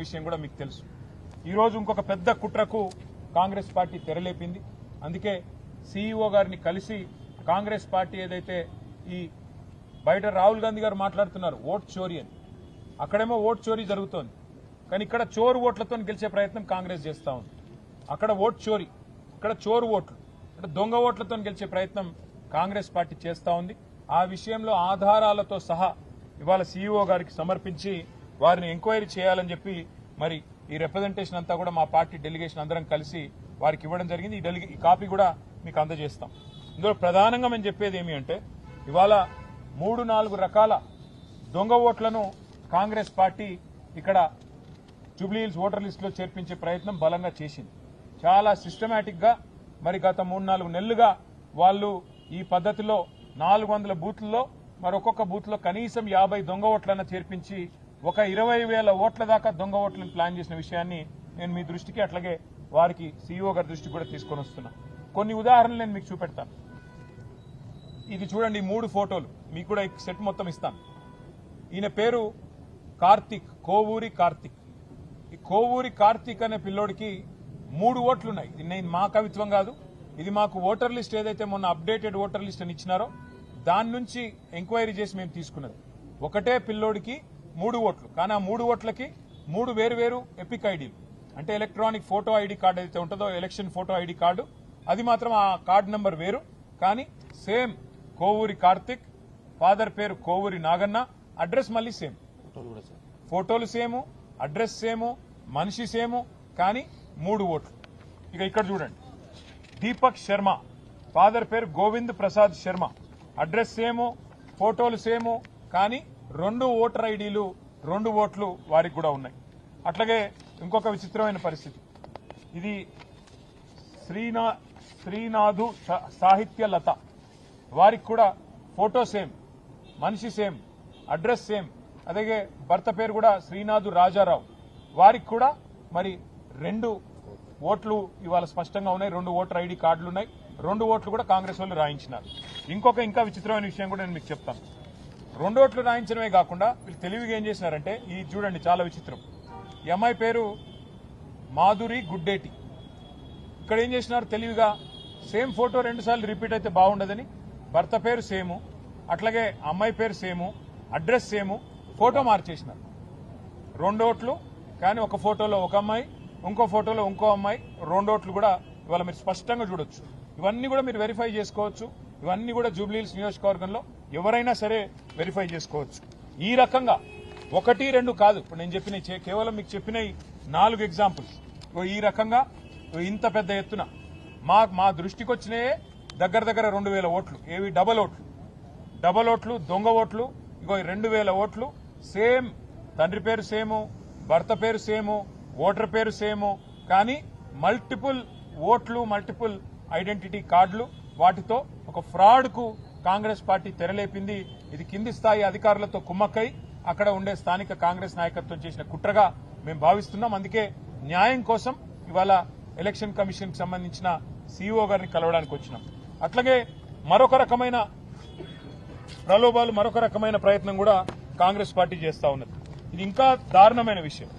విషయం కూడా మీకు తెలుసు. ఈరోజు ఇంకొక పెద్ద కుట్రకు కాంగ్రెస్ పార్టీ తెరలేపింది. అందుకే సీఈఓ గారిని కలిసి కాంగ్రెస్ పార్టీ ఏదైతే ఈ బయట రాహుల్ గాంధీ గారు మాట్లాడుతున్నారు ఓట్ చోరీ అని, అక్కడేమో ఓట్ చోరీ జరుగుతోంది, కానీ ఇక్కడ చోరు ఓట్లతో గెలిచే ప్రయత్నం కాంగ్రెస్ చేస్తా ఉంది. అక్కడ ఓట్ చోరీ, ఇక్కడ చోరు ఓట్లు అంటే దొంగ ఓట్లతో గెలిచే ప్రయత్నం కాంగ్రెస్ పార్టీ చేస్తా ఉంది. ఆ విషయంలో ఆధారాలతో సహా ఇవాళ సీఈఓ గారికి సమర్పించి వారిని ఎంక్వైరీ చేయాలని చెప్పి మరి ఈ రిప్రజెంటేషన్ అంతా కూడా మా పార్టీ డెలిగేషన్ అందరం కలిసి వారికి ఇవ్వడం జరిగింది. ఈ కాపీ కూడా మీకు అందజేస్తాం. ఇందులో ప్రధానంగా మేము చెప్పేది ఏమి అంటే ఇవాళ 3-4 రకాల దొంగ ఓట్లను కాంగ్రెస్ పార్టీ ఇక్కడ జూబ్లీహిల్స్ ఓటర్ లిస్టులో చేర్పించే ప్రయత్నం బలంగా చేసింది. చాలా సిస్టమేటిక్ గా మరి గత 3-4 నెలలుగా వాళ్ళు ఈ పద్ధతిలో 400 బూత్లలో మరి ఒక్కొక్క బూత్ లో కనీసం 50 దొంగ ఓట్లను చేర్పించి ఒక 20,000 ఓట్ల దాకా దొంగ ఓట్లను ప్లాన్ చేసిన విషయాన్ని నేను మీ దృష్టికి అట్లాగే వారికి సీఈఓ గారి దృష్టికి కూడా తీసుకొని వస్తున్నా. కొన్ని ఉదాహరణలు నేను మీకు చూపెడతాను. ఇది చూడండి, 3 ఫోటోలు మీకు కూడా సెట్ మొత్తం ఇస్తాను. ఈయన పేరు కార్తిక్, కోవూరి కార్తిక్. ఈ కోవూరి కార్తిక్ అనే పిల్లోడికి 3 ఓట్లున్నాయి. ఇది మా కవిత్వం కాదు, ఇది మాకు ఓటర్ లిస్ట్ ఏదైతే మొన్న అప్డేటెడ్ ఓటర్ లిస్ట్ అని ఇచ్చినారో దాని నుంచి ఎంక్వైరీ చేసి మేము తీసుకున్నది. ఒకటే పిల్లోడికి 3 ఓట్లు, కానీ ఆ 3 ఓట్లకి 3 వేరు ఎపిక్ ఐడీలు, అంటే ఎలక్ట్రానిక్ ఫోటో ఐడి కార్డు అయితే ఉంటుందో ఎలక్షన్ ఫోటో ఐడి కార్డు, అది మాత్రం ఆ కార్డు నంబర్ వేరు, కానీ సేమ్ కోవూరి కార్తిక్, ఫాదర్ పేరు కోవూరి నాగన్న, అడ్రస్ మళ్ళీ సేమ్, ఫోటోలు సేము, అడ్రస్ సేము, మనిషి సేము, కానీ 3 ఓట్లు. ఇక ఇక్కడ చూడండి, దీపక్ శర్మ, ఫాదర్ పేరు గోవింద్ ప్రసాద్ శర్మ, అడ్రస్ సేము, ఫోటోలు సేము, కానీ 2 ఓటర్ ఐడీలు 2 ఓట్లు వారికి కూడా ఉన్నాయి. అట్లాగే ఇంకొక విచిత్రమైన పరిస్థితి, ఇది శ్రీనాథు సాహిత్య లత, వారికి కూడా ఫోటో సేమ్, మనిషి సేమ్, అడ్రస్ సేమ్, అలాగే భర్త పేరు కూడా శ్రీనాథు రాజారావు, వారికి కూడా మరి 2 ఓట్లు ఇవాళ స్పష్టంగా ఉన్నాయి, 2 ఓటర్ ఐడి కార్డులు ఉన్నాయి, 2 ఓట్లు కూడా కాంగ్రెస్ వాళ్ళు రాయించినారు. ఇంకా విచిత్రమైన విషయం కూడా నేను మీకు చెప్తాను. 2 ఓట్లు రాయించడమే కాకుండా వీళ్ళు తెలివిగా ఏం చేసినారంటే, ఈ చూడండి చాలా విచిత్రం, ఈ అమ్మాయి పేరు మాధురి గుడ్డేటి. ఇక్కడ ఏం చేసినారు తెలివిగా, సేమ్ ఫోటో 2 సార్లు రిపీట్ అయితే బాగుండదని భర్త పేరు సేము, అట్లాగే అమ్మాయి పేరు సేము, అడ్రస్ సేము, ఫోటో మార్చేసినారు. 2 ఓట్లు, కానీ ఒక ఫోటోలో ఒక అమ్మాయి, ఇంకో ఫోటోలో ఇంకో అమ్మాయి, 2 ఓట్లు కూడా ఇవాళ మీరు స్పష్టంగా చూడొచ్చు. ఇవన్నీ కూడా మీరు వెరిఫై చేసుకోవచ్చు. ఇవన్నీ కూడా జూబ్లీహిల్స్ నియోజకవర్గంలో ఎవరైనా సరే వెరిఫై చేసుకోవచ్చు. ఈ రకంగా 1-2 కాదు, ఇప్పుడు నేను చెప్పిన కేవలం మీకు చెప్పిన 4 ఎగ్జాంపుల్స్. ఈ రకంగా ఇంత పెద్ద ఎత్తున మా దృష్టికి వచ్చినాయే దగ్గర 2,000 ఓట్లు. ఏవి డబల్ ఓట్లు, దొంగ ఓట్లు. ఇంకో 2,000 ఓట్లు సేమ్, తండ్రి పేరు సేము, భర్త పేరు సేము, ఓటర్ పేరు సేము, కానీ మల్టిపుల్ ఓట్లు, మల్టిపుల్ ఐడెంటిటీ కార్డులు. వాటితో ఒక ఫ్రాడ్ కు కాంగ్రెస్ పార్టీ తెరలేపింది. ఇది కింది స్థాయి అధికారులతో కుమ్మక్కై అక్కడ ఉండే స్థానిక కాంగ్రెస్ నాయకత్వం చేసిన కుట్రగా మేము భావిస్తున్నాం. అందుకే న్యాయం కోసం ఇవాళ ఎలక్షన్ కమిషన్ కి సంబంధించిన సీఈఓ గారిని కలవడానికి వచ్చినాం. అట్లాగే మరొక రకమైన ప్రలోభాలు, మరొక రకమైన ప్రయత్నం కూడా కాంగ్రెస్ పార్టీ చేస్తా ఉన్నది. ఇది ఇంకా దారుణమైన విషయం.